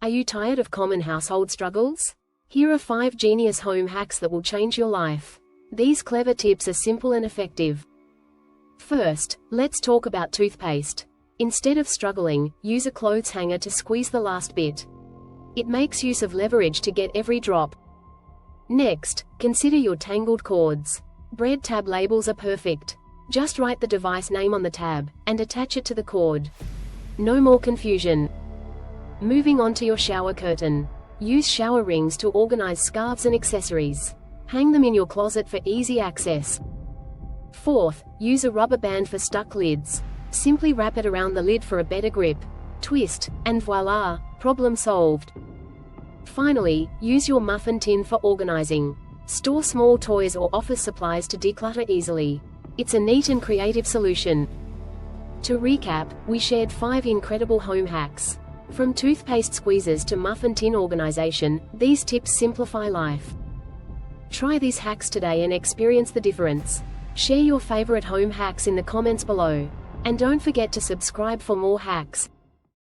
Are you tired of common household struggles? Here are 5 genius home hacks that will change your life. These clever tips are simple and effective. First, let's talk about toothpaste. Instead of struggling, use a clothes hanger to squeeze the last bit. It makes use of leverage to get every drop. Next, consider your tangled cords. Bread tab labels are perfect. Just write the device name on the tab, and attach it to the cord. No more confusion. Moving on to your shower curtain. Use shower rings to organize scarves and accessories. Hang them in your closet for easy access. Fourth, use a rubber band for stuck lids. Simply wrap it around the lid for a better grip. Twist, and voila, problem solved. Finally, use your muffin tin for organizing. Store small toys or office supplies to declutter easily. It's a neat and creative solution. To recap, we shared 5 incredible home hacks. From toothpaste squeezers to muffin tin organization, these tips simplify life. Try these hacks today and experience the difference. Share your favorite home hacks in the comments below. And don't forget to subscribe for more hacks.